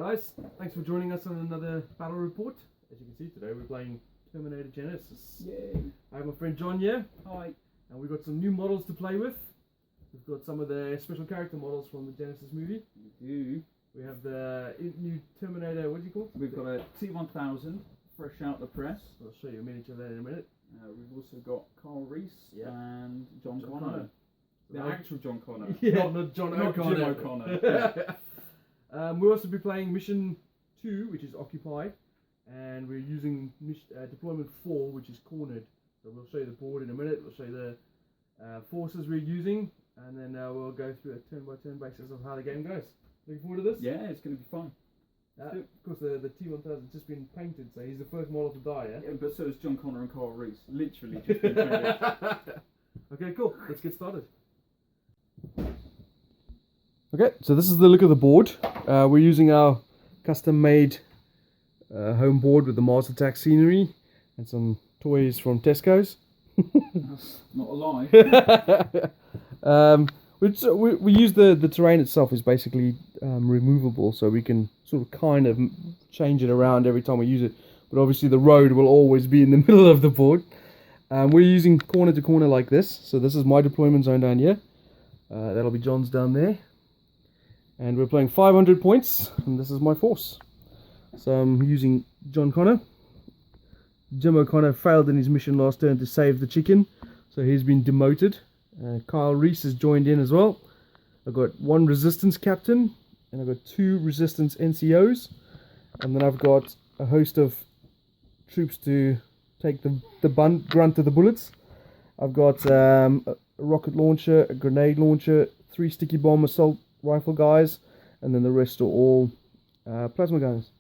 guys, thanks for joining us on another battle report. As you can see today we're playing Terminator Genysis. Yay! I have my friend John here. Hi. And we've got some new models to play with. We've got some of the special character models from the Genesis movie. We do. We have the new Terminator, what do you call it? We've got a T1000 fresh out the press. I'll show you a miniature of that in a minute. We've also got Carl Reese and John Connor. Connor. The actual John Connor. Yeah, not John O'Connor. Jim O'Connor. We'll also be playing Mission 2, which is Occupy. And we're using Deployment 4, which is Cornered. So we'll show you the board in a minute. We'll show you the forces we're using. And then we'll go through a turn-by-turn basis of how the game goes. Looking forward to this? Yeah, it's going to be fun. Of course, the T1000's just been painted, so he's the first model to die, yeah? Yeah, but so is John Connor and Carl Reese. Literally just been painted. Okay, cool. Let's get started. Okay, so this is the look of the board. We're using our custom-made home board with the Mars Attack scenery and some toys from Tesco's. That's not a lie. We use the terrain itself is basically removable, so we can sort of kind of change it around every time we use it. But obviously the road will always be in the middle of the board. We're using corner to corner like this. So this is my deployment zone down here. That'll be John's down there. And we're playing 500 points, and this is my force. So I'm using John Connor. Jim O'Connor failed in his mission last turn to save the chicken, so he's been demoted. Kyle Reese has joined in as well. I've got one resistance captain, and I've got 2 resistance NCOs, and then I've got a host of troops to take the grunt of the bullets. I've got a rocket launcher, a grenade launcher, 3 sticky bomb assault rifle guys, and then the rest are all plasma guns.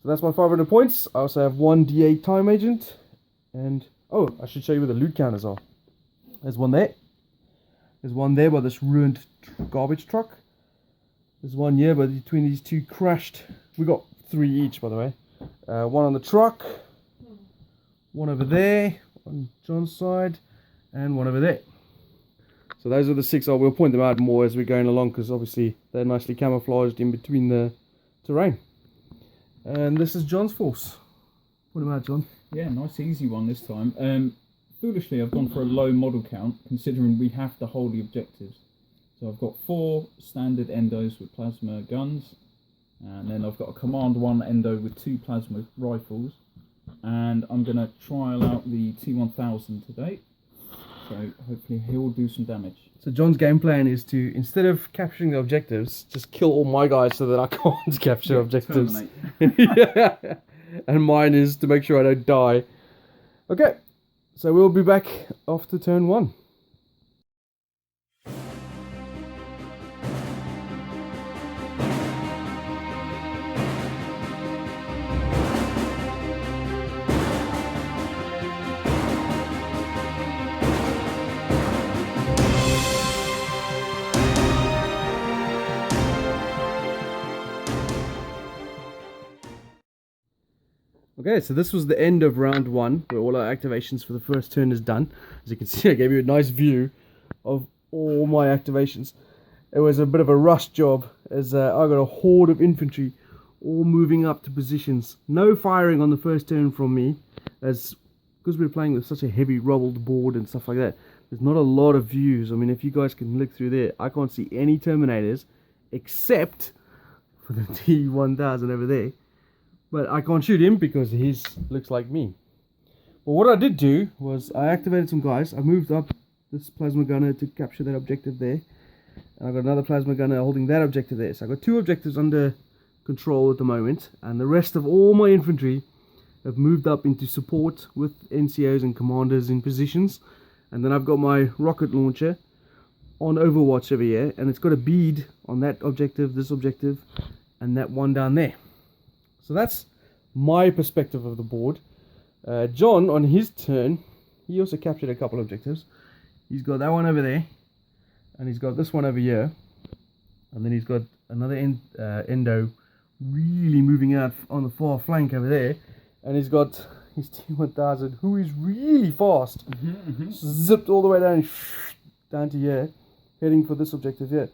So that's my 500 points. I also have 1 D8 time agent, and oh, I should show you where the loot counters are. There's one there. There's one there by this ruined garbage truck. There's one here, but between these 2 crashed. We got 3 each, by the way. One on the truck, one over there on John's side, and one over there. So those are the 6. We'll point them out more as we're going along, because obviously they're nicely camouflaged in between the terrain. And this is John's force. Point them out, John. Yeah, nice easy one this time. Foolishly, I've gone for a low model count, considering we have to hold the objectives. So I've got 4 standard endos with plasma guns, and then I've got a command 1 endo with 2 plasma rifles, and I'm going to trial out the T1000 today, so hopefully he'll do some damage. So John's game plan is to, instead of capturing the objectives, just kill all my guys so that I can't capture objectives. Yeah. And mine is to make sure I don't die. Okay. So we'll be back after turn 1. Okay, so this was the end of round 1, where all our activations for the first turn is done. As you can see, I gave you a nice view of all my activations. It was a bit of a rush job, as I got a horde of infantry all moving up to positions. No firing on the first turn from me, as because we're playing with such a heavy rubbled board and stuff like that, there's not a lot of views. I mean, if you guys can look through there, I can't see any Terminators, except for the T1000 over there. But I can't shoot him because he looks like me. But what I did do was I activated some guys. I moved up this plasma gunner to capture that objective there. And I got another plasma gunner holding that objective there. So I got 2 objectives under control at the moment. And the rest of all my infantry have moved up into support with NCOs and commanders in positions. And then I've got my rocket launcher on Overwatch over here. And it's got a bead on that objective, this objective, and that one down there. So that's my perspective of the board. John, on his turn, he also captured a couple objectives. He's got that one over there, and he's got this one over here, and then he's got another endo really moving out on the far flank over there, and he's got his T1000, who is really fast, zipped all the way down to here, heading for this objective here.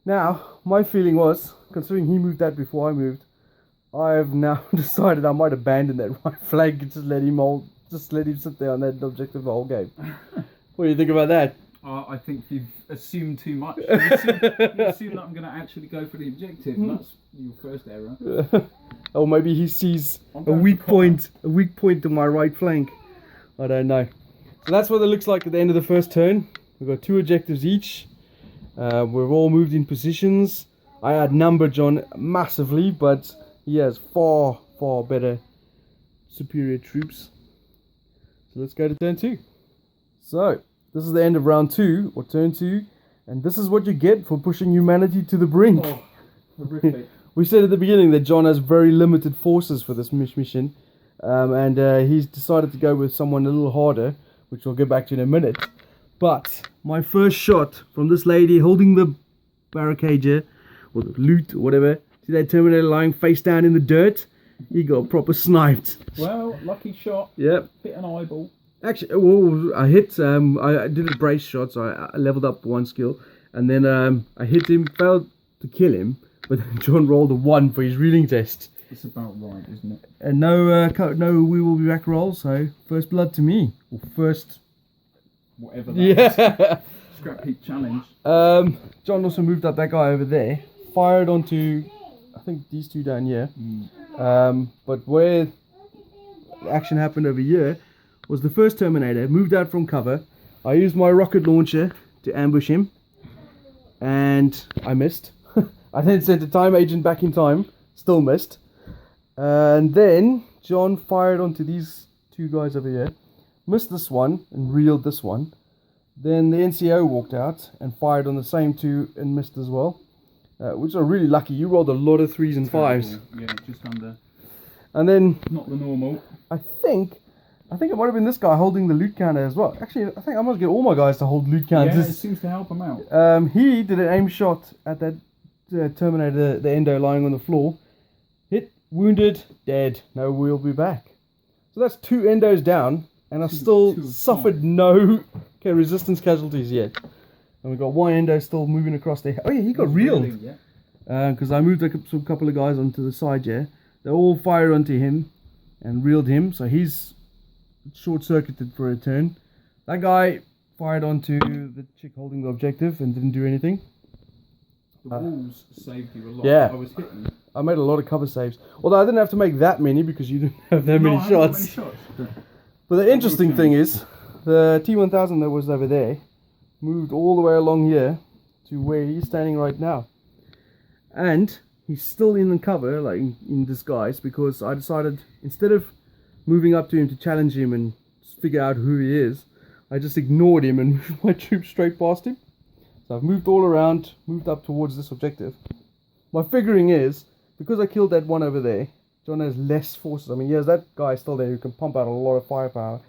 Now, my feeling was, considering he moved that before I moved, I've now decided I might abandon that right flank and just let him sit there on that objective the whole game. What do you think about that? I think you've assumed too much. You assume that I'm going to actually go for the objective. That's your first error. Or maybe he sees a weak point to my right flank. I don't know. So that's what it looks like at the end of the first turn. We've got 2 objectives each. We've all moved in positions. I outnumbered John massively, but he has far better superior troops. So let's go to turn 2. So this is the end of round 2 or turn 2, and this is what you get for pushing humanity to the brink. Oh, horrific. We said at the beginning that John has very limited forces for this mission, and he's decided to go with someone a little harder, which we'll get back to in a minute. But my first shot from this lady holding the barricade here, or the loot or whatever, see that Terminator lying face down in the dirt? He got proper sniped. Well, lucky shot. Yep. Hit an eyeball. Actually, well, I hit. I did a brace shot, so I leveled up 1 skill, and then I hit him, failed to kill him, but then John rolled a 1 for his reading test. It's about right, isn't it? And no, we will be back roll. So first blood to me, or first, whatever that is. Scrap heap challenge. John also moved up that guy over there, fired onto, I think these 2 down here. But where the action happened over here was the first Terminator moved out from cover. I used my rocket launcher to ambush him, and I missed. I then sent a time agent back in time, still missed. And then John fired onto these 2 guys over here, missed this one and reeled this one. Then the NCO walked out and fired on the same 2 and missed as well, which are really lucky. You rolled a lot of 3s and 5s. Yeah, just under. And then Not the normal. I think it might have been this guy holding the loot counter as well. Actually, I think I must get all my guys to hold loot counters. Yeah, it seems to help him out. He did an aim shot at that Terminator, the Endo lying on the floor. Hit, wounded, dead. No, we'll be back. So that's 2 Endos down, and I still suffered no resistance casualties yet. And we've got 1 Endo still moving across there. Oh yeah, he got reeled. Because I moved a couple of guys onto the side here. They all fired onto him and reeled him, so he's short-circuited for a turn. That guy fired onto the chick holding the objective and didn't do anything. The walls saved you a lot. Yeah. I was hitting. I made a lot of cover saves. Although I didn't have to make that many because you didn't have that many shots. But the interesting thing is, the T-1000 that was over there moved all the way along here to where he's standing right now. And he's still in the cover, like in disguise, because I decided instead of moving up to him to challenge him and figure out who he is, I just ignored him and moved my troops straight past him. So I've moved all around, moved up towards this objective. My figuring is, because I killed that one over there, John has less forces. I mean, yes, that guy is still there who can pump out a lot of firepower.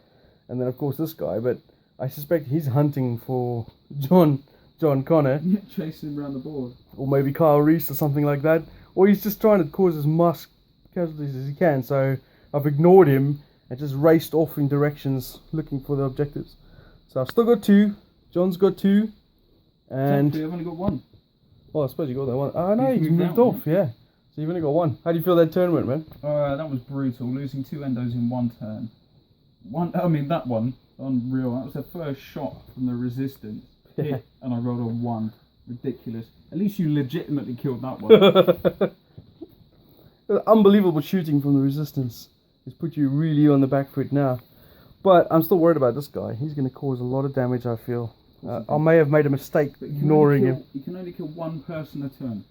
And then, of course, this guy. But I suspect he's hunting for John Connor. Chasing him around the board. Or maybe Kyle Reese or something like that. Or he's just trying to cause as much casualties as he can. So I've ignored him and just raced off in directions looking for the objectives. So I've still got 2. John's got 2. And I've only got 1. Well, I suppose you got that one. Oh no, he's moved out, off, yeah. So you've only got 1. How do you feel that tournament, man? That was brutal. Losing 2 Endos in 1 turn. That one, unreal. That was the first shot from the resistance. Hit, and I rolled a 1. Ridiculous. At least you legitimately killed that one. Unbelievable shooting from the resistance. It's put you really on the back foot now. But I'm still worried about this guy. He's going to cause a lot of damage, I feel. I may have made a mistake ignoring him. You can only kill 1 person a turn.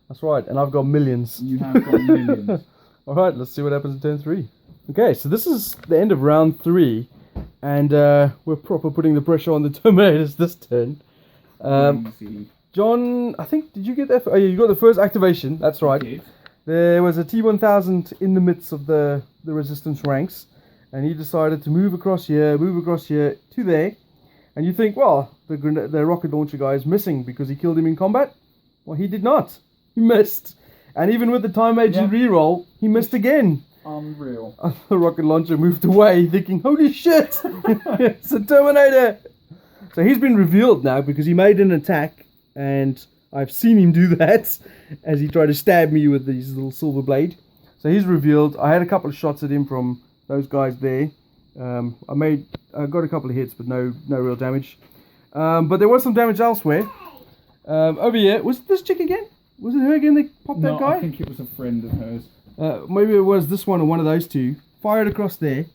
That's right, and I've got millions. You have got millions. Alright, let's see what happens in turn 3. Okay, so this is the end of round 3, and we're proper putting the pressure on the Terminators this turn. Easy. John, I think, did you get that? Oh yeah, you got the first activation, that's right. Okay. There was a T-1000 in the midst of the resistance ranks, and he decided to move across here to there. And you think, well, the rocket launcher guy is missing because he killed him in combat. Well, he did not. He missed. And even with the time agent reroll, he missed again. Unreal. The rocket launcher moved away thinking, holy shit, it's a Terminator. So he's been revealed now because he made an attack and I've seen him do that as he tried to stab me with his little silver blade. So he's revealed. I had a couple of shots at him from those guys there. I got a couple of hits, but no real damage. But there was some damage elsewhere. Over here, was it this chick again? Was it her again that popped that guy? I think it was a friend of hers. Maybe it was this one or one of those two. Fired across there.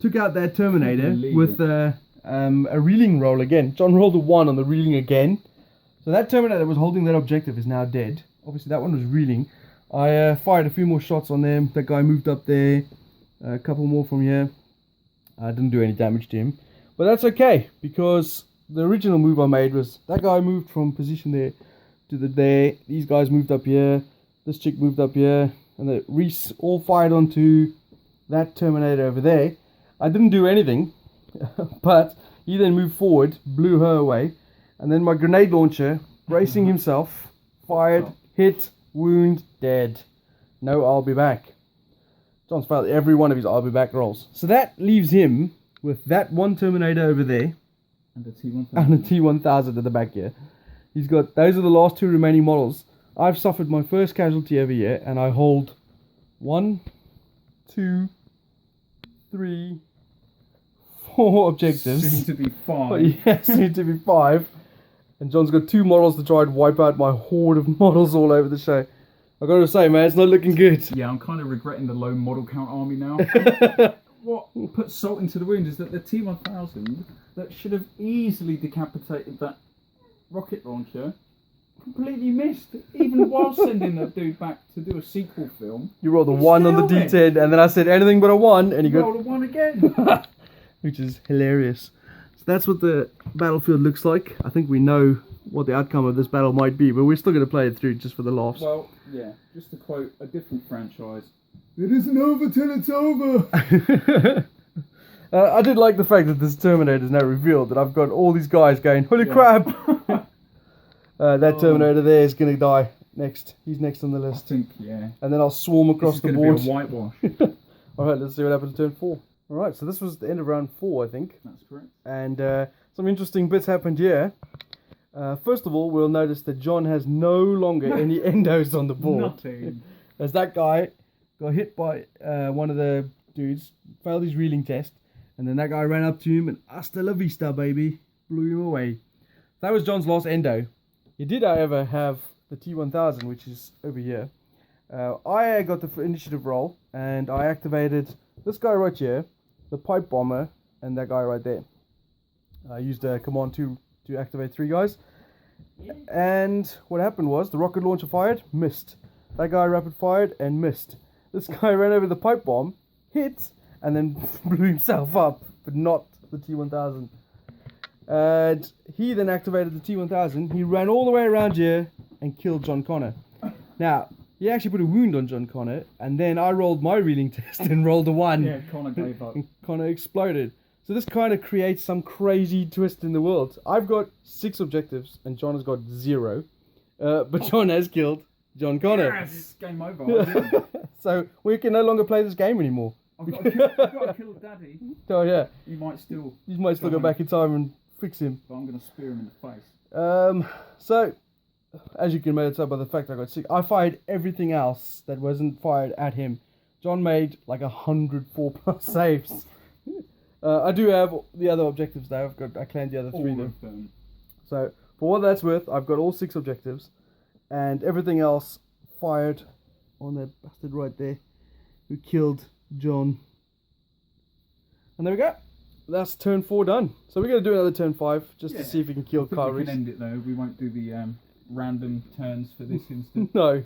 Took out that Terminator with a reeling roll again. John rolled a 1 on the reeling again. So that Terminator that was holding that objective is now dead. Obviously that one was reeling. I fired a few more shots on them. That guy moved up there. A couple more from here. I didn't do any damage to him. But that's okay, because the original move I made was that guy moved from position there to there. These guys moved up here. This chick moved up here. And the Reese all fired onto that Terminator over there. I didn't do anything. But he then moved forward, blew her away. And then my grenade launcher, bracing himself, fired, hit, wound, dead. No, I'll be back. John's failed every one of his I'll be back rolls. So that leaves him with that one Terminator over there. And a T-1000. And a T-1000 at the back here. He's got, those are the last 2 remaining models. I've suffered my first casualty over here, and I hold 1, 2, 3, 4 objectives. Soon to be 5. Yeah, soon to be 5. And John's got 2 models to try and wipe out my horde of models all over the show. I gotta say, man, it's not looking good. Yeah, I'm kind of regretting the low model count army now. What puts salt into the wound is that the T-1000 that should have easily decapitated that rocket launcher completely missed, even while sending that dude back to do a sequel film. You rolled a 1 on the D10, and then I said anything but a 1, and you rolled a 1 again. Which is hilarious. So that's what the battlefield looks like. I think we know what the outcome of this battle might be, but we're still going to play it through just for the laughs. Well, yeah, just to quote a different franchise, it isn't over till it's over. I did like the fact that this Terminator is now revealed, that I've got all these guys going, holy crap! That Terminator there is going to die next. He's next on the list. I think, yeah. And then I'll swarm across the board. This is going to be a whitewash. Alright, let's see what happens in turn 4. Alright, so this was the end of round 4, I think. That's correct. And some interesting bits happened here. First of all, we'll notice that John has no longer any endos on the board. Nothing. As that guy got hit by one of the dudes, failed his reeling test, and then that guy ran up to him and hasta la vista, baby, blew him away. That was John's last endo. He did, however, have the T-1000, which is over here. I got the initiative roll, and I activated this guy right here, the pipe bomber, and that guy right there. I used command 2 to activate 3 guys. And what happened was, the rocket launcher fired, missed. That guy rapid fired and missed. This guy ran over the pipe bomb, hit, and then blew himself up, but not the T-1000. And he then activated the T-1000. He ran all the way around here and killed John Connor. Now, he actually put a wound on John Connor, and then I rolled my reeling test and rolled a 1. Yeah, Connor gave up. And Connor exploded. So this kind of creates some crazy twist in the world. I've got 6 objectives, and John has got 0. But John has killed John Connor. Yes! Game over. So we can no longer play this game anymore. I've got to kill Daddy. Oh yeah. You might still go back in time and fix him. But I'm going to spear him in the face. So, as you can tell by the fact I got 6, I fired everything else that wasn't fired at him. John made like 104 plus saves. I do have the other objectives though. I claimed the other 3 though. So, for what that's worth, I've got all 6 objectives, and everything else fired on that bastard right there, who killed John. And there we go. That's turn 4 done. So we're going to do another turn 5 just to see if we can kill Kyle We Reese. can end it though. We won't do the random turns for this instance. No.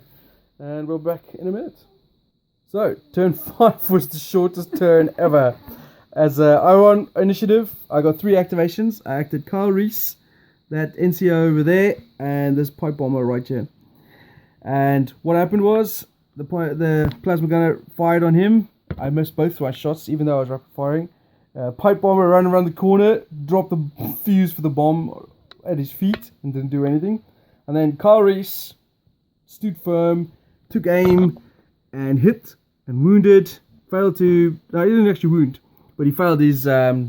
And we're back in a minute. So, turn 5 was the shortest turn ever. As I won initiative, I got 3 activations. I acted Kyle Reese, that NCO over there, and this pipe bomber right here. And what happened was, the plasma gunner fired on him. I missed both my shots, even though I was rapid firing. Pipe bomber ran around the corner, dropped the fuse for the bomb at his feet, and didn't do anything. And then Kyle Reese stood firm, took aim, and hit, and wounded. No, he didn't actually wound, but he failed his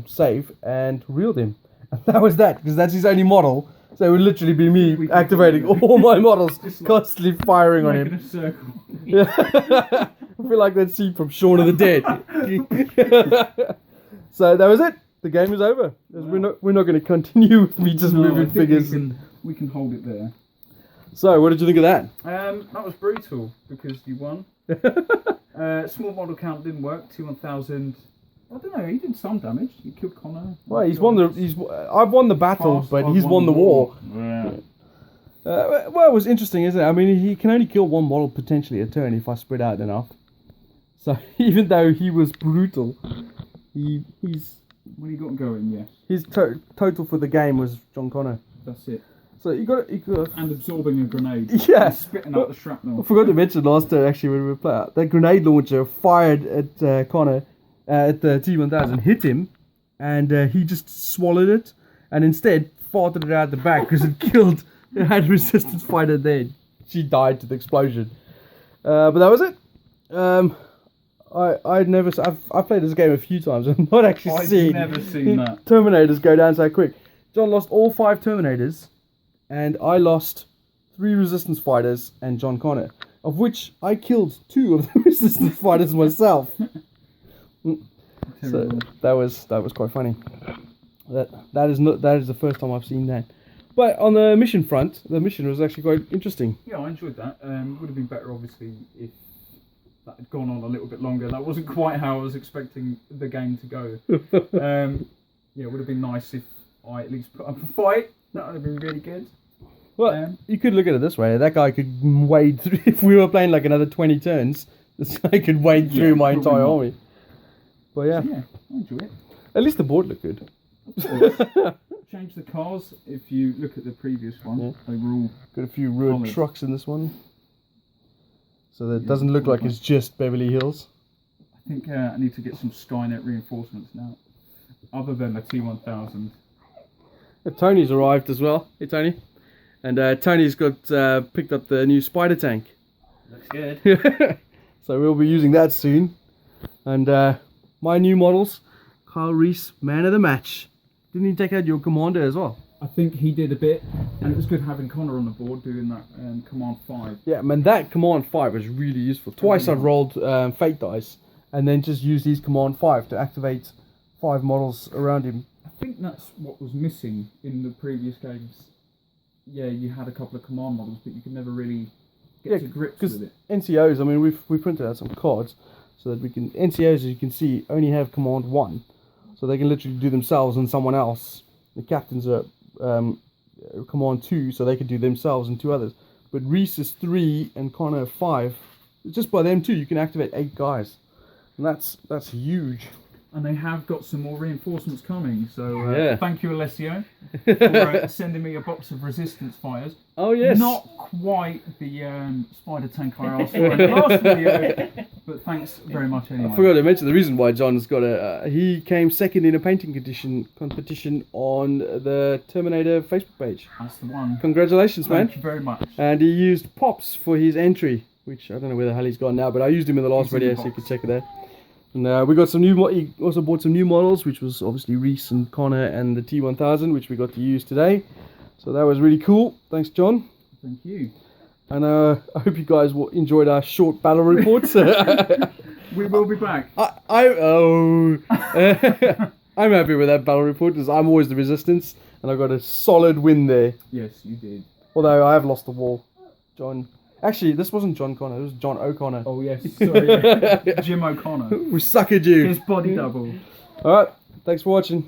save, and reeled him. And that was that, because that's his only model So it would literally be We me can activating do that. all my models, Just like constantly firing on Making him. a circle. Yeah. I feel like that scene from Shaun of the Dead. So that was it. The game is over. We're not going to continue with me just No, I moving think figures. We can hold it there. So, what did you think of that? That was brutal because you won. Small model count didn't work. T1000. I don't know. He did some damage. He killed Connor. Well, I've won the battle, Fast, but I've he's won the war. Yeah. Well, it was interesting, isn't it? I mean, he can only kill one model potentially a turn if I spread out enough. So even though he was brutal, he's When he got going, yes. his total for the game was John Connor. That's it. So he got. And absorbing a grenade. Yeah. And spitting out the I shrapnel. forgot to mention last turn actually when we were playing. That grenade launcher fired at Connor at the T1000, hit him, and he just swallowed it, and instead farted it out the back because it killed. It had resistance fighter there. She died to the explosion. But that was it. I've played this game a few times. I've not actually I've never seen that. Terminators go down so quick. John lost all 5 Terminators, and I lost 3 Resistance Fighters and John Connor, of which I killed 2 of the Resistance Fighters myself. So that was quite funny. That is the first time I've seen that. But on the mission front, the mission was actually quite interesting. Yeah, I enjoyed that. Would have been better, obviously, if that had gone on a little bit longer. That wasn't quite how I was expecting the game to go. Yeah, it would have been nice if I at least put up a fight. That would have been really good. Well, you could look at it this way. That guy could wade through. If we were playing like another 20 turns, this guy could wade through my entire army. But yeah. So, yeah, I enjoy it. At least the board looked good. Change the cars. If you look at the previous one, Yeah. they were all Got a few ruined Coloured. trucks in this one. So that it Yeah, doesn't look like coloured. it's just Beverly Hills. I think I need to get some Skynet reinforcements now. Other than the T1000. Tony's arrived as well. Hey, Tony. And Tony's got picked up the new spider tank. Looks good. So we'll be using that soon. And my new models, Kyle Reese, man of the match. Didn't he take out your commander as well? I think he did a bit, and it was good having Connor on the board doing that Command 5. Yeah, man, that command 5 was really useful. Twice Really I've rolled fate dice and then just used his command 5 to activate 5 models around him. I think that's what was missing in the previous games. Yeah, you had a couple of command models, but you could never really get to grips with it. NCOs, I mean, we've printed out some cards so that we can... NCOs, as you can see, only have command 1. So they can literally do themselves and someone else. The captains are command 2, so they can do themselves and 2 others. But Reese is 3 and Connor 5. Just by them 2, you can activate 8 guys. And that's huge. And they have got some more reinforcements coming, so Yeah. thank you, Alessio, for sending me a box of resistance fighters. Oh, yes. Not quite the spider tank I asked for in the last video, but thanks very much anyway. I forgot to mention the reason why John's got he came second in a painting competition on the Terminator Facebook page. That's the one. Congratulations, man. Thank you very much. And he used Pops for his entry, which I don't know where the hell he's gone now, but I used him in the last He's in the video, so you box. can check it out. And we got some new. He also bought some new models, which was obviously Reese and Connor and the T1000, which we got to use today. So that was really cool. Thanks, John. Thank you. And I hope you guys enjoyed our short battle reports. We will be back. I'm happy with that battle report because I'm always the resistance, and I got a solid win there. Yes, you did. Although I have lost the war, John. Actually, this wasn't John Connor. It was John O'Connor. Oh yes, sorry. Yeah. Jim O'Connor. We suckered you. His body double. All right. Thanks for watching.